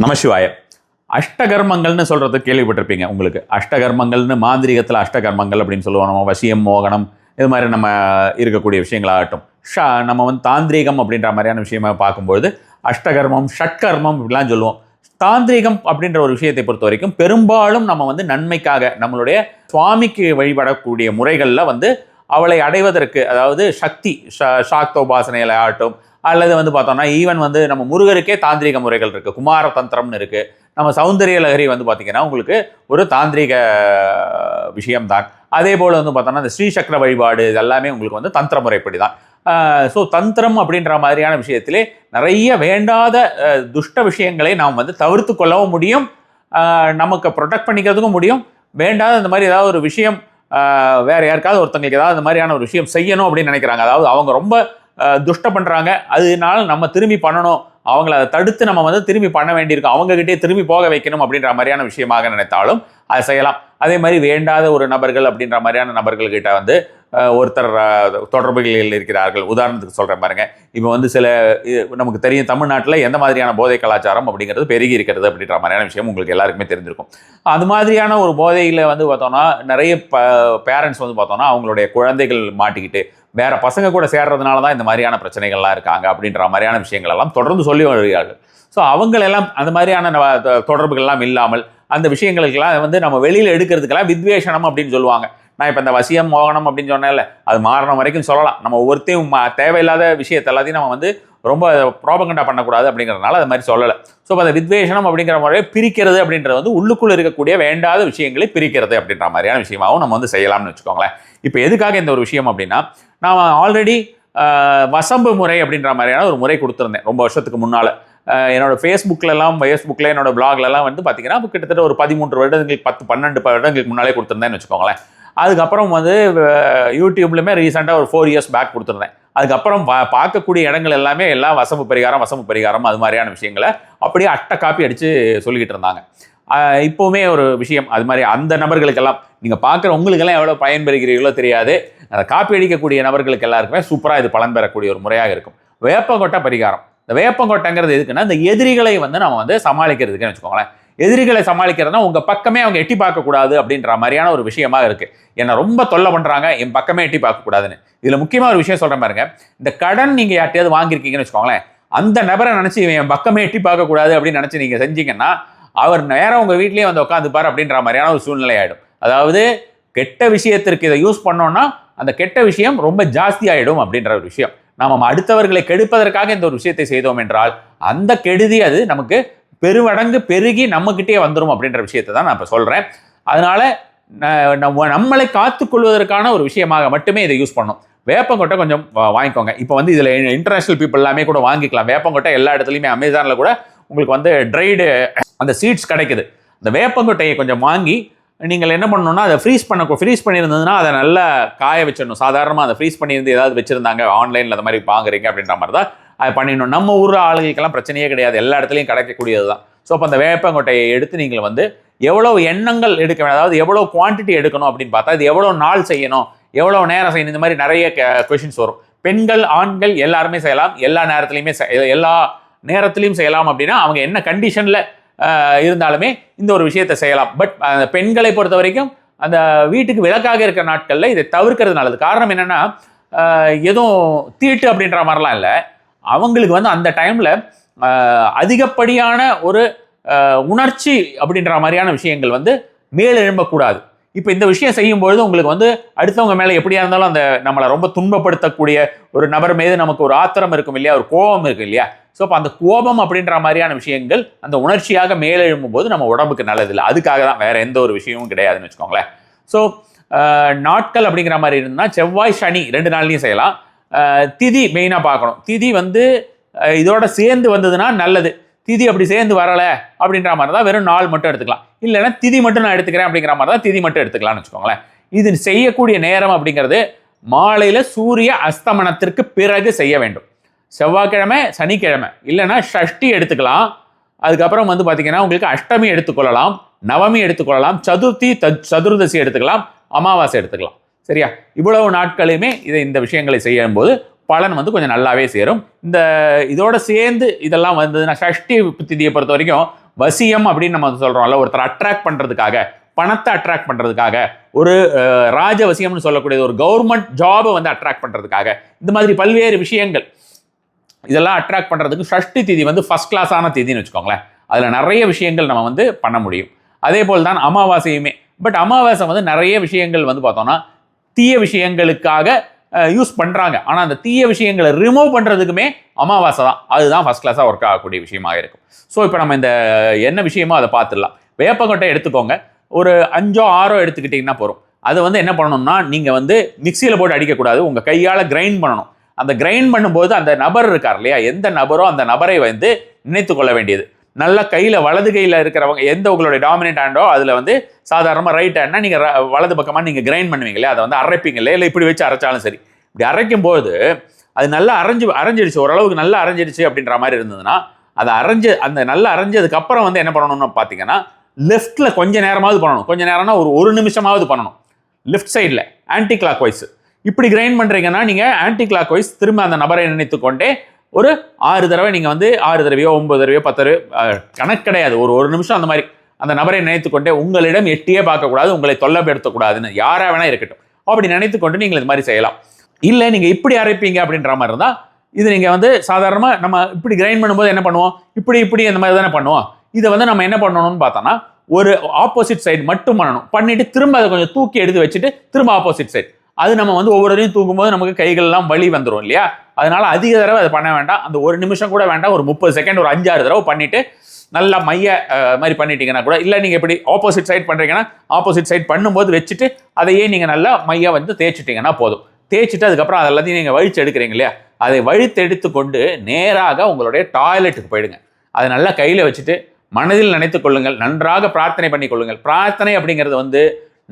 நமசிவாய. அஷ்டகர்மங்கள்னு சொல்கிறது கேள்விப்பட்டிருப்பீங்க. உங்களுக்கு அஷ்டகர்மங்கள்னு மாந்திரிகத்தில் அஷ்டகர்மங்கள் அப்படின்னு சொல்லுவோம். நம்ம வசியம், மோகனம், இது மாதிரி நம்ம இருக்கக்கூடிய விஷயங்களாகட்டும். நம்ம வந்து தாந்திரீகம் அப்படின்ற மாதிரியான விஷயமாக பார்க்கும்பொழுது அஷ்டகர்மம், ஷட்கர்மம் இப்படிலாம் சொல்லுவோம். தாந்திரீகம் அப்படின்ற ஒரு விஷயத்தை பொறுத்த வரைக்கும் பெரும்பாலும் நம்ம வந்து நன்மைக்காக நம்மளுடைய சுவாமிக்கு வழிபடக்கூடிய முறைகளில் வந்து அவளை அடைவதற்கு, அதாவது சக்தி சாக்தோபாசனையில் ஆகட்டும், அல்லது வந்து பார்த்தோம்னா ஈவன் வந்து நம்ம முருகருக்கே தாந்திரிக முறைகள் இருக்குது. குமார தந்திரம்னு இருக்குது. நம்ம சௌந்தரிய லஹரி வந்து பார்த்திங்கன்னா உங்களுக்கு ஒரு தாந்திரிக விஷயம்தான். அதே போல் வந்து பார்த்தோம்னா இந்த ஸ்ரீசக்கர வழிபாடு இது எல்லாமே உங்களுக்கு வந்து தந்திர முறைப்படி தான். ஸோ தந்திரம் அப்படின்ற மாதிரியான விஷயத்திலே நிறைய வேண்டாத துஷ்ட விஷயங்களை நாம் வந்து தவிர்த்து கொள்ளவும் முடியும், நமக்கு ப்ரொடெக்ட் பண்ணிக்கிறதுக்கும் முடியும். வேண்டாத இந்த மாதிரி ஏதாவது ஒரு விஷயம் வேறு யாருக்காவது ஒருத்தங்களுக்கு ஏதாவது இந்த மாதிரியான ஒரு விஷயம் செய்யணும் அப்படின்னு நினைக்கிறாங்க, அதாவது அவங்க ரொம்ப துஷ்ட பண்ணுறாங்க, அதனால நம்ம திரும்பி பண்ணணும், அவங்கள அதை தடுத்து நம்ம வந்து திரும்பி பண்ண வேண்டியிருக்கும், அவங்ககிட்டே திரும்பி போக வைக்கணும் அப்படின்ற மாதிரியான விஷயமாக நினைத்தாலும் அதை செய்யலாம். அதே மாதிரி வேண்டாத ஒரு நபர்கள் அப்படின்ற மாதிரியான நபர்கள்கிட்ட வந்து ஒருத்தர் தொடர்புகளில் இருக்கிறார்கள். உதாரணத்துக்கு சொல்கிறேன் பாருங்க, இப்போ வந்து சில நமக்கு தெரியும் தமிழ்நாட்டில் எந்த மாதிரியான போதை கலாச்சாரம் அப்படிங்கிறது பெருகி இருக்கிறது அப்படின்ற மாதிரியான விஷயம் உங்களுக்கு எல்லாருக்குமே தெரிஞ்சிருக்கும். அது மாதிரியான ஒரு போதையில் வந்து பார்த்தோம்னா நிறைய பேரண்ட்ஸ் வந்து பார்த்தோம்னா அவங்களுடைய குழந்தைகள் மாட்டிக்கிட்டு வேற பசங்க கூட சேர்றதுனால தான் இந்த மாதிரியான பிரச்சனைகள்லாம் இருக்காங்க அப்படின்ற மாதிரியான விஷயங்கள் எல்லாம் தொடர்ந்து சொல்லி வருகிறார்கள். ஸோ அவங்களெல்லாம் அந்த மாதிரியான தொடர்புகள்லாம் இல்லாமல் அந்த விஷயங்களுக்கெல்லாம் வந்து நம்ம வெளியில் எடுக்கிறதுக்கெல்லாம் வித்வேஷனம் அப்படின்னு சொல்லுவாங்க. நான் இப்போ இந்த வசியம், மோகனம் அப்படின்னு சொன்னேன்ல, அது மாறணும் வரைக்கும் சொல்லலாம். நம்ம ஒவ்வொருத்தையும் தேவையில்லாத விஷயத்தை எல்லாத்தையும் நம்ம வந்து ரொம்ப ப்ராபகண்டா பண்ணக்கூடாது அப்படிங்கிறதுனால அது மாதிரி சொல்லலை. ஸோ அந்த வித்வேஷனம் அப்படிங்கிற முறையை பிரிக்கிறது அப்படின்றது வந்து உள்ளுக்குள்ளே இருக்கக்கூடிய வேண்டாத விஷயங்களை பிரிக்கிறது அப்படின்ற மாதிரியான விஷயமாகவும் நம்ம வந்து செய்யலாம்னு வச்சுக்கோங்களேன். இப்போ எதுக்காக இந்த ஒரு விஷயம் அப்படின்னா, நான் ஆல்ரெடி வசம்பு முறை அப்படின்ற மாதிரியான ஒரு முறை கொடுத்துருந்தேன் ரொம்ப வருஷத்துக்கு முன்னால். என்னோட ஃபேஸ்புக்கில் என்னோட பிளாக்லலாம் வந்து பார்த்தீங்கன்னா கிட்டத்தட்ட ஒரு 13 வருடங்களுக்கு 12 வருடங்களுக்கு முன்னாலே கொடுத்துருந்தேன்னு வச்சுக்கோங்களேன். அதுக்கப்புறம் வந்து யூடியூப்லையுமே ரீசெண்டாக ஒரு 4 இயர்ஸ் பேக் கொடுத்துருந்தேன். அதுக்கப்புறம் பார்க்கக்கூடிய இடங்கள் எல்லாமே எல்லாம் வசம்பு பரிகாரம் அது மாதிரியான விஷயங்களை அப்படியே அட்டை காப்பி அடித்து சொல்லிக்கிட்டு இருந்தாங்க. இப்போவுமே ஒரு விஷயம் அது மாதிரி அந்த நபர்களுக்கெல்லாம் நீங்கள் பார்க்குற உங்களுக்கெல்லாம் எவ்வளோ பயன்பெறுகிறீர்களோ தெரியாது, அந்த காப்பி அடிக்கக்கூடிய நபர்களுக்கு எல்லாருக்குமே சூப்பராக இது பலன் பெறக்கூடிய ஒரு முறையாக இருக்கும். வேப்பங்கொட்டை பரிகாரம். இந்த வேப்பங்கொட்டைங்கிறது எதுக்குன்னா, இந்த எதிரிகளை வந்து நம்ம வந்து சமாளிக்கிறதுக்குன்னு வச்சுக்கோங்களேன். எதிரிகளை சமாளிக்கிறதுனா உங்கள் பக்கமே அவங்க எட்டி பார்க்கக்கூடாது அப்படின்ற மாதிரியான ஒரு விஷயமாக இருக்குது. என்னை ரொம்ப தொல்லை பண்ணுறாங்க, என் பக்கமே எட்டி பார்க்கக்கூடாதுன்னு. இதில் முக்கியமாக ஒரு விஷயம் சொல்கிறேன் பாருங்க, இந்த கடன் நீங்கள் யார்ட்டையாவது வாங்கியிருக்கீங்கன்னு வச்சுக்கோங்களேன், அந்த நபரை நினச்சி என் பக்கமே எட்டி பார்க்கக்கூடாது அப்படின்னு நினச்சி நீங்கள் செஞ்சீங்கன்னா அவர் நேரம் உங்கள் வீட்லேயே வந்து உட்காந்துப்பார் அப்படின்ற மாதிரியான ஒரு சூழ்நிலை ஆகிடும். அதாவது கெட்ட விஷயத்திற்கு இதை யூஸ் பண்ணோன்னா அந்த கெட்ட விஷயம் ரொம்ப ஜாஸ்தி ஆகிடும் அப்படின்ற ஒரு விஷயம். நாம் அடுத்தவர்களை கெடுப்பதற்காக இந்த ஒரு விஷயத்தை செய்தோம் என்றால் அந்த கெடுதி அது நமக்கு பெருமடங்கு பெருகி நம்மக்கிட்டே வந்துடும் அப்படின்ற விஷயத்தை தான் நான் இப்போ சொல்கிறேன். அதனால் நம்மளை காத்துக்கொள்வதற்கான ஒரு விஷயமாக மட்டுமே இதை யூஸ் பண்ணணும். வேப்பங்கொட்டை கொஞ்சம் வாங்கிக்கோங்க. இப்போ வந்து இதில் இன்டர்நேஷ்னல் பீப்புள் எல்லாமே கூட வாங்கிக்கலாம். வேப்பங்கொட்டை எல்லா இடத்துலையுமே அமேசானில் கூட உங்களுக்கு வந்து ட்ரைடு அந்த சீட்ஸ் கிடைக்குது. அந்த வேப்பங்கொட்டையை கொஞ்சம் வாங்கி நீங்கள் என்ன பண்ணணும்னா அதை ஃப்ரீஸ் பண்ணியிருந்ததுன்னா அதை நல்லா காய வச்சிடணும். சாதாரணமாக அதை ஃப்ரீஸ் பண்ணியிருந்து ஏதாவது வச்சுருந்தாங்க ஆன்லைனில் அந்த மாதிரி வாங்குறீங்க அப்படின்ற மாதிரி தான் அதை பண்ணிடணும். நம்ம ஊர் ஆளுகளுக்கெல்லாம் பிரச்சனையே கிடையாது, எல்லா இடத்துலையும் கிடைக்கக்கூடியது தான். ஸோ அப்போ அந்த வேப்பங்கொட்டையை எடுத்து நீங்கள் வந்து எவ்வளோ எண்ணங்கள் எடுக்க வேணும், அதாவது எவ்வளோ குவான்டிட்டி எடுக்கணும் அப்படின்னு பார்த்தா இது எவ்வளோ நாள் செய்யணும், எவ்வளோ நேரம் செய்யணும், இந்த மாதிரி நிறைய கொஷின்ஸ் வரும். பெண்கள் ஆண்கள் எல்லாருமே செய்யலாம், எல்லா நேரத்துலையும் செய்யலாம். அப்படின்னா அவங்க என்ன கண்டிஷனில் இருந்தாலுமே இந்த ஒரு விஷயத்தை செய்யலாம். பட் பெண்களை பொறுத்த வரைக்கும் அந்த வீட்டுக்கு விளக்காக இருக்கிற நாட்களில் இதை தவிர்க்கிறது நல்லது. காரணம் என்னென்னா, எதுவும் தீட்டு அப்படின்ற மாதிரிலாம் இல்லை, அவங்களுக்கு வந்து அந்த டைமில் அதிகப்படியான ஒரு உணர்ச்சி அப்படின்ற மாதிரியான விஷயங்கள் வந்து மேலெழும்பக்கூடாது. இப்போ இந்த விஷயம் செய்யும்பொழுது உங்களுக்கு வந்து அடுத்தவங்க மேலே எப்படியா இருந்தாலும் அந்த நம்மளை ரொம்ப துன்பப்படுத்தக்கூடிய ஒரு நபர் மீது நமக்கு ஒரு ஆத்திரம் இருக்கும் இல்லையா, ஒரு கோபம் இருக்கும் இல்லையா. ஸோ அப்போ அந்த கோபம் அப்படின்ற மாதிரியான விஷயங்கள் அந்த உணர்ச்சியாக மேலெழும்பும் போது நம்ம உடம்புக்கு நல்லதில்லை. அதுக்காக தான், வேற எந்த ஒரு விஷயமும் கிடையாதுன்னு வச்சுக்கோங்களேன். ஸோ நாட்கள் அப்படிங்கிற மாதிரி இருந்தால் செவ்வாய் சனி 2 நாள்லையும் செய்யலாம். திதி மெயினாக பார்க்கணும். திதி வந்து இதோட சேர்ந்து வந்ததுன்னா நல்லது. திதி அப்படி சேர்ந்து வரலை அப்படின்ற மாதிரி தான் வெறும் நாள் மட்டும் எடுத்துக்கலாம். இல்லைன்னா திதி மட்டும் நான் எடுத்துக்கிறேன் அப்படிங்கிற மாதிரி தான் திதி மட்டும் எடுத்துக்கலாம்னு வச்சுக்கோங்களேன். இது செய்யக்கூடிய நேரம் அப்படிங்கிறது மாலையில் சூரிய அஸ்தமனத்திற்கு பிறகு செய்ய வேண்டும். செவ்வாய்க்கிழமை, சனிக்கிழமை, இல்லைன்னா ஷஷ்டி எடுத்துக்கலாம். அதுக்கப்புறம் வந்து பார்த்தீங்கன்னா உங்களுக்கு அஷ்டமி எடுத்துக்கொள்ளலாம், நவமி எடுத்துக்கொள்ளலாம், சதுர்தசி எடுத்துக்கலாம், அமாவாசை எடுத்துக்கலாம். சரியா? இவ்வளவு நாட்களையுமே இந்த விஷயங்களை செய்யும்போது பலன் வந்து கொஞ்சம் நல்லாவே சேரும். இதோட சேர்ந்து இதெல்லாம் வந்ததுன்னா ஷஷ்டி திதியை பொறுத்த வரைக்கும் வசியம் அப்படின்னு நம்ம சொல்றோம்ல, ஒருத்தர் அட்ராக்ட் பண்றதுக்காக, பணத்தை அட்ராக்ட் பண்றதுக்காக, ஒரு ராஜவசியம்னு சொல்லக்கூடிய ஒரு கவர்மெண்ட் ஜாபை வந்து அட்ராக்ட் பண்றதுக்காக, இந்த மாதிரி பல்வேறு விஷயங்கள் இதெல்லாம் அட்ராக்ட் பண்றதுக்கு ஷஷ்டி திதி வந்து ஃபர்ஸ்ட் கிளாஸான திதின்னு வச்சுக்கோங்களேன். அதுல நிறைய விஷயங்கள் நம்ம வந்து பண்ண முடியும். அதே போல் தான் அமாவாசையுமே. பட் அமாவாசை வந்து நிறைய விஷயங்கள் வந்து பார்த்தோம்னா தீய விஷயங்களுக்காக யூஸ் பண்றாங்க. ஆனா அந்த தீய விஷயங்களை ரிமூவ் பண்றதுக்குமே அமாவாசை தான், அதுதான் ஃபர்ஸ்ட் கிளாஸா ஒர்க் ஆகக்கூடிய விஷயமாக இருக்கும். ஸோ இப்போ நம்ம இந்த என்ன விஷயமோ அதை பார்த்துடலாம். வேப்பங்கொட்டை எடுத்துக்கோங்க, ஒரு 5 6 எடுத்துக்கிட்டிங்கன்னா போகிறோம். அது வந்து என்ன பண்ணணும்னா, நீங்கள் வந்து மிக்சியில் போட்டு அடிக்கக்கூடாது, உங்கள் கையால் கிரைண்ட் பண்ணணும். அந்த கிரைண்ட் பண்ணும்போது அந்த நபர் இருக்கார் இல்லையா, எந்த நபரோ அந்த நபரை வந்து நினைத்து கொள்ள வேண்டியது. நல்லா கையில் வலது கையில் இருக்கிறவங்க, எந்த உங்களுடைய டாமினேட் ஹேண்டோ அதில் வந்து சாதாரணமாக ரைட் ஹேண்ட்னா நீங்கள் வலது பக்கமாக நீங்கள் கிரைண்ட் பண்ணுவீங்க இல்லையா, அதை வந்து அரைப்பீங்க இல்லையா, இல்லை இப்படி வச்சு அரைச்சாலும் சரி. இப்படி அரைக்கும் போது அது நல்லா அரைஞ்சிடுச்சு, ஓரளவுக்கு நல்லா அரைஞ்சிடுச்சு அப்படின்ற மாதிரி இருந்ததுன்னா, அதை அந்த நல்லா அரைஞ்சதுக்கு அப்புறம் வந்து என்ன பண்ணணும்னு பார்த்தீங்கன்னா, லெஃப்ட்ல கொஞ்ச நேரமாவது பண்ணணும். கொஞ்ச நேரம்னா ஒரு நிமிஷமாவது பண்ணணும். லெஃப்ட் சைடில் ஆன்டி கிளாக் வைஸ் இப்படி கிரைண்ட் பண்ணுறீங்கன்னா, நீங்கள் ஆன்டி கிளாக் வைஸ் திரும்ப அந்த நபரை நினைத்து கொண்டே ஒரு 6 தடவை நீங்கள் வந்து 6 தடவையோ 9 தடவையோ 10 தடவையோ கணக்கு கிடையாது, ஒரு நிமிஷம் அந்த மாதிரி அந்த நபரை நினைத்து கொண்டே உங்களிடம் எட்டியே பார்க்கக்கூடாது, உங்களை தொல்லைப்படுத்தக்கூடாதுன்னு யாரா வேணா இருக்கட்டும், அப்படி நினைத்து கொண்டு நீங்கள் இது மாதிரி செய்யலாம். இல்லை நீங்கள் இப்படி அரைப்பீங்க அப்படின்ற மாதிரி இருந்தால், இது நீங்கள் வந்து சாதாரணமாக நம்ம இப்படி கிரைண்ட் பண்ணும்போது என்ன பண்ணுவோம், இப்படி அந்த மாதிரி தானே பண்ணுவோம். இதை வந்து நம்ம என்ன பண்ணணும்னு பார்த்தோம்னா, ஒரு ஆப்போசிட் சைடு மட்டும் பண்ணணும். பண்ணிட்டு திரும்ப அதை கொஞ்சம் தூக்கி எடுத்து வச்சுட்டு திரும்ப ஆப்போசிட் சைடு, அது நம்ம வந்து ஒவ்வொருத்தையும் தூக்கும்போது நமக்கு கைகள்லாம் வலி வந்துடும் இல்லையா. அதனால அதிக தடவை அதை பண்ண வேண்டாம், அந்த ஒரு நிமிஷம் கூட வேண்டாம், ஒரு 30 செகண்ட் ஒரு 5-6 தடவை பண்ணிட்டு நல்லா மைய மாதிரி பண்ணிட்டீங்கன்னா கூட, இல்லை நீங்கள் எப்படி ஆப்போசிட் சைட் பண்ணுறீங்கன்னா ஆப்போசிட் சைட் பண்ணும்போது வச்சுட்டு அதையே நீங்கள் நல்லா மைய வந்து தேய்ச்சிட்டிங்கன்னா போதும். தேய்ச்சிட்டு அதுக்கப்புறம் அது எல்லாத்தையும் நீங்கள் வழிச்சு எடுக்கிறீங்க இல்லையா, அதை வழித்து எடுத்து கொண்டு நேராக உங்களுடைய டாய்லெட்டுக்கு போயிடுங்க. அதை நல்லா கையில் வச்சுட்டு மனதில் நினைத்துக் கொள்ளுங்கள், நன்றாக பிரார்த்தனை பண்ணி கொள்ளுங்கள். பிரார்த்தனை அப்படிங்கிறது வந்து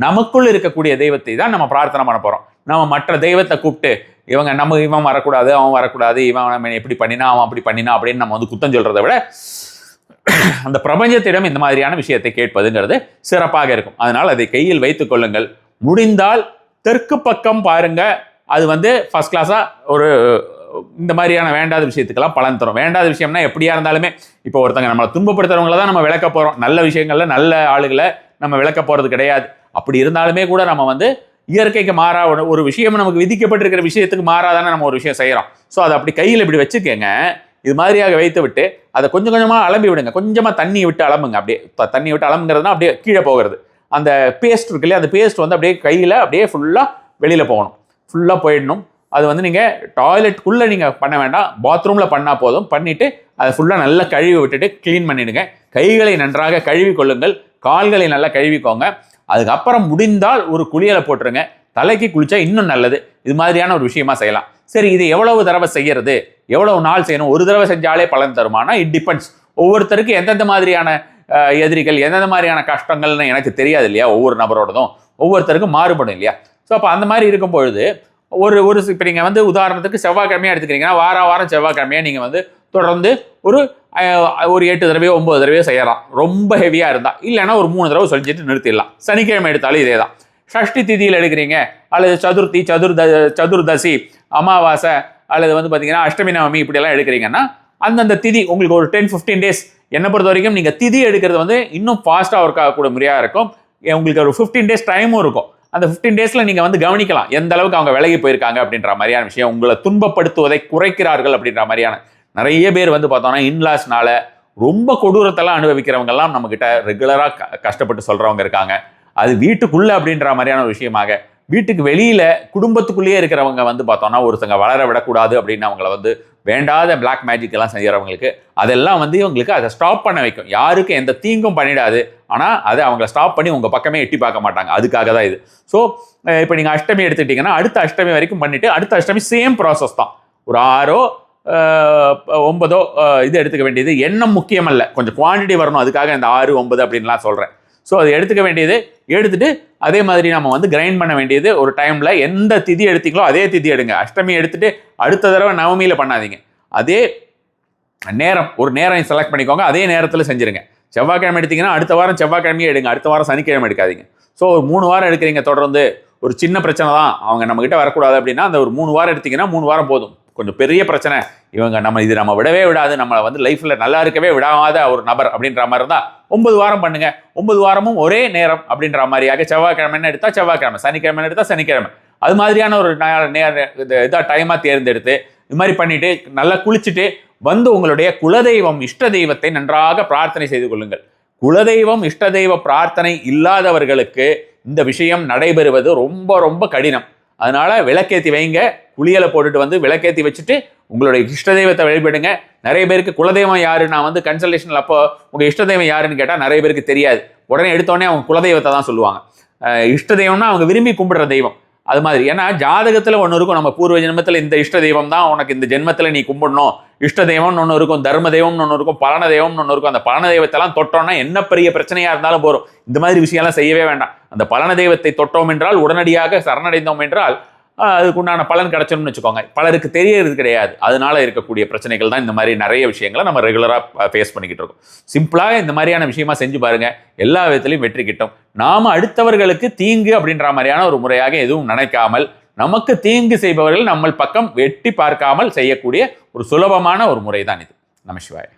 நமக்குள் இருக்கக்கூடிய தெய்வத்தை தான் நம்ம பிரார்த்தனை பண்ண போகிறோம். நம்ம மற்ற தெய்வத்தை கூப்பிட்டு இவன் வரக்கூடாது, அவன் வரக்கூடாது, இவன் நம்ம எப்படி பண்ணினா அவன் அப்படி பண்ணினா அப்படின்னு நம்ம வந்து குத்தம் சொல்றதை விட அந்த பிரபஞ்சத்திடம் இந்த மாதிரியான விஷயத்தை கேட்பதுங்கிறது சிறப்பாக இருக்கும். அதனால் அதை கையில் வைத்துக் கொள்ளுங்கள். முடிந்தால் தெற்கு பக்கம் பாருங்க, அது வந்து ஃபர்ஸ்ட் கிளாஸா ஒரு இந்த மாதிரியான வேண்டாத விஷயத்துக்கெல்லாம் பலன் தரும். வேண்டாத விஷயம்னா எப்படியா இருந்தாலுமே, இப்போ ஒருத்தங்க நம்மளை துன்பப்படுத்துறவங்கள தான் நம்ம விளக்க போறோம், நல்ல விஷயங்கள்ல நல்ல ஆளுகளை நம்ம விளக்க போறது கிடையாது. அப்படி இருந்தாலுமே கூட நம்ம வந்து இயற்கைக்கு மாறா ஒரு விஷயம், நமக்கு விதிக்கப்பட்டிருக்கிற விஷயத்துக்கு மாறாதானே நம்ம ஒரு விஷயம் செய்யறோம். ஸோ அதை அப்படி கையில் இப்படி வச்சுக்கங்க, இது மாதிரியாக வைத்து விட்டு அதை கொஞ்சம் கொஞ்சமாக அலம்பி விடுங்க. கொஞ்சமாக தண்ணி விட்டு அலம்புங்க. அப்படியே தண்ணி விட்டு அலம்புங்கிறதுனா அப்படியே கீழே போகிறது. அந்த பேஸ்ட் இருக்கு இல்லையா, அந்த பேஸ்ட் வந்து அப்படியே கையில் அப்படியே ஃபுல்லாக வெளியில் போகணும், ஃபுல்லாக போயிடணும். அது வந்து நீங்கள் டாய்லெட்டுக்குள்ளே நீங்கள் பண்ண வேண்டாம், பாத்ரூமில் பண்ணால் போதும். பண்ணிவிட்டு அதை ஃபுல்லாக நல்லா கழுவி விட்டுட்டு க்ளீன் பண்ணிவிடுங்க. கைகளை நன்றாக கழுவி கொள்ளுங்கள், கால்களை நல்லா கழுவிக்கோங்க. அதுக்கப்புறம் முடிந்தால் ஒரு குளியலை போட்டுருங்க. தலைக்கு குளிச்சா இன்னும் நல்லது. இது மாதிரியான ஒரு விஷயமா செய்யலாம். சரி, இது எவ்வளவு தடவை செய்யறது, எவ்வளவு நாள் செய்யணும், ஒரு தடவை செஞ்சாலே பலன் தருமானா இட் டிபெண்ட்ஸ். ஒவ்வொருத்தருக்கு எந்தெந்த மாதிரியான எதிரிகள், எந்தெந்த மாதிரியான கஷ்டங்கள்னு எனக்கு தெரியாது இல்லையா, ஒவ்வொரு நபரோடதும் ஒவ்வொருத்தருக்கும் மாறுபடும் இல்லையா. ஸோ அப்போ அந்த மாதிரி இருக்கும் பொழுது ஒரு இப்போ நீங்கள் வந்து உதாரணத்துக்கு செவ்வாய்க்கிழமையாக எடுத்துக்கிறீங்கன்னா, வாரம் செவ்வாய்க்கிழமையாக நீங்கள் வந்து தொடர்ந்து ஒரு 8 தடவையோ 9 தடவையோ செய்யலாம், ரொம்ப ஹெவியாக இருந்தால். இல்லைன்னா ஒரு 3 தடவை சொல்லிட்டு நிறுத்திடலாம். சனிக்கிழமை எடுத்தாலும் இதே தான். ஷஷ்டி திதியில் எடுக்கிறீங்க, அல்லது சதுர்த்தி, சதுர்தசி, அமாவாசை, அல்லது வந்து பார்த்தீங்கன்னா அஷ்டமி நவமி இப்படியெல்லாம் எடுக்கிறீங்கன்னா, அந்தந்த திதி உங்களுக்கு ஒரு 10-15 டேஸ், என்னை பொறுத்த வரைக்கும் நீங்கள் திதி எடுக்கிறது வந்து இன்னும் ஃபாஸ்ட்டாக ஒர்க் ஆகக்கூடிய முறையாக இருக்கும். உங்களுக்கு ஒரு 15 டேஸ் டைமும் இருக்கும். அந்த 15 டேஸில் நீங்கள் வந்து கவனிக்கலாம் எந்த அளவுக்கு அவங்க விலகி போயிருக்காங்க அப்படின்ற மாதிரியான விஷயம். உங்களை துன்பப்படுத்துவதை குறைக்கிறார்கள் அப்படின்ற மாதிரியான நிறைய பேர் வந்து பார்த்தோம்னா இன்லாஸ்னால ரொம்ப கொடூரத்தெல்லாம் அனுபவிக்கிறவங்கெல்லாம் நம்மக்கிட்ட ரெகுலராக கஷ்டப்பட்டு சொல்கிறவங்க இருக்காங்க. அது வீட்டுக்குள்ளே அப்படின்ற மாதிரியான ஒரு விஷயமாக, வீட்டுக்கு வெளியில் குடும்பத்துக்குள்ளேயே இருக்கிறவங்க வந்து பார்த்தோம்னா ஒருத்தங்க வளர விடக்கூடாது அப்படின்னு அவங்கள வந்து வேண்டாத பிளாக் மேஜிக் எல்லாம் செய்கிறவங்களுக்கு அதெல்லாம் வந்து இவங்களுக்கு அதை ஸ்டாப் பண்ண வைக்கும். யாருக்கும் எந்த தீங்கும் பண்ணிடாது, ஆனால் அதை அவங்கள ஸ்டாப் பண்ணி உங்கள் பக்கமே எட்டி பார்க்க மாட்டாங்க. அதுக்காக தான் இது. ஸோ இப்போ நீங்கள் அஷ்டமி எடுத்துக்கிட்டிங்கன்னா அடுத்த அஷ்டமி வரைக்கும் பண்ணிவிட்டு அடுத்த அஷ்டமி சேம் ப்ராசஸ் தான். ஒரு 6 9 இது எடுத்துக்க வேண்டியது. எண்ணம் முக்கியமல்ல, கொஞ்சம் குவான்டிட்டி வரணும், அதுக்காக இந்த 6 9 அப்படின்லாம் சொல்கிறேன். ஸோ அதை எடுத்துக்க வேண்டியது, எடுத்துட்டு அதே மாதிரி நம்ம வந்து கிரைண்ட் பண்ண வேண்டியது. ஒரு டைமில் எந்த திதி எடுத்தீங்களோ அதே திதி எடுங்க. அஷ்டமி எடுத்துட்டு அடுத்த தடவை நவமியில் பண்ணாதீங்க. அதே நேரம், ஒரு நேரம் செலக்ட் பண்ணிக்கோங்க, அதே நேரத்தில் செஞ்சுருங்க. செவ்வாய்க்கிழமை எடுத்தீங்கன்னா அடுத்த வாரம் செவ்வாய்க்கிழமையே எடுங்க, அடுத்த வாரம் சனிக்கிழமை எடுக்காதீங்க. ஸோ ஒரு 3 வாரம் எடுக்கிறீங்க தொடர்ந்து, ஒரு சின்ன பிரச்சனை தான், அவங்க நம்மகிட்ட வரக்கூடாது அப்படின்னா அந்த ஒரு 3 வாரம் எடுத்தீங்கன்னா 3 வாரம் போதும். கொஞ்சம் பெரிய பிரச்சனை, இவங்க நம்ம விடவே விடாது, நம்மளை வந்து லைஃப்ல நல்லா இருக்கவே விடாத ஒரு நபர் அப்படின்ற மாதிரி இருந்தால் 9 வாரம் பண்ணுங்க. 9 வாரமும் ஒரே நேரம் அப்படின்ற மாதிரியாக செவ்வாய்க்கிழமைன்னு எடுத்தால் செவ்வாய்க்கிழமை, சனிக்கிழமை எடுத்தால் சனிக்கிழமை, அது மாதிரியான ஒரு இதாக டைமாக தேர்ந்தெடுத்து இது மாதிரி பண்ணிட்டு நல்லா குளிச்சுட்டு வந்து உங்களுடைய குலதெய்வம் இஷ்ட தெய்வத்தை நன்றாக பிரார்த்தனை செய்து கொள்ளுங்கள். குலதெய்வம் இஷ்ட தெய்வ பிரார்த்தனை இல்லாதவர்களுக்கு இந்த விஷயம் நடைபெறுவது ரொம்ப ரொம்ப கடினம். அதனால விளக்கேற்றி வைங்க, குளியலை போட்டுட்டு வந்து விளக்கேற்றி வச்சுட்டு உங்களுடைய இஷ்ட தெய்வத்தை வழிபடுங்க. நிறைய பேருக்கு குலதெய்வம் யாரு, நான் வந்து கன்சல்டேஷன்ல அப்போ உங்க இஷ்ட தெய்வம் யாருன்னு கேட்டால் நிறைய பேருக்கு தெரியாது. உடனே எடுத்தோடனே அவங்க குலதெய்வத்தை தான் சொல்லுவாங்க. இஷ்ட தெய்வம்னா அவங்க விரும்பி கும்பிடுற தெய்வம். அது மாதிரி ஏன்னா ஜாதகத்தில் ஒன்று இருக்கும், நம்ம பூர்வ ஜென்மத்தில் இந்த இஷ்ட தெய்வம் தான் உனக்கு இந்த ஜென்மத்தில் நீ கும்பிடணும். இஷ்ட தெய்வம்னு ஒன்று இருக்கும், தர்ம தெய்வம்னு ஒன்று இருக்கும், பலன தெய்வம்னு ஒன்று இருக்கும். அந்த பலன தெய்வத்தெல்லாம் தொட்டோம்னா என்ன பெரிய பிரச்சனையாக இருந்தாலும் போகிறோம். இந்த மாதிரி விஷயம்லாம் செய்யவே வேண்டாம். அந்த பலன தெய்வத்தை தொட்டோம் என்றால், உடனடியாக சரணடைந்தோம் என்றால் அதுக்குண்டான பலன் கிடைச்சோம்னு வச்சுக்கோங்க. பலருக்கு தெரியறது கிடையாது. அதனால இருக்கக்கூடிய பிரச்சனைகள் தான் இந்த மாதிரி நிறைய விஷயங்களை நம்ம ரெகுலராக ஃபேஸ் பண்ணிக்கிட்டு இருக்கோம். சிம்பிளாக இந்த மாதிரியான விஷயமா செஞ்சு பாருங்க, எல்லா விதத்திலையும் வெற்றி கிட்டும். நாம அடுத்தவர்களுக்கு தீங்கு அப்படின்ற மாதிரியான ஒரு முறையாக எதுவும் நினைக்காமல், நமக்கு தீங்கு செய்பவர்கள் நம்ம பக்கம் வெட்டி பார்க்காமல் செய்யக்கூடிய ஒரு சுலபமான ஒரு முறை தான் இது. நமசிவாய.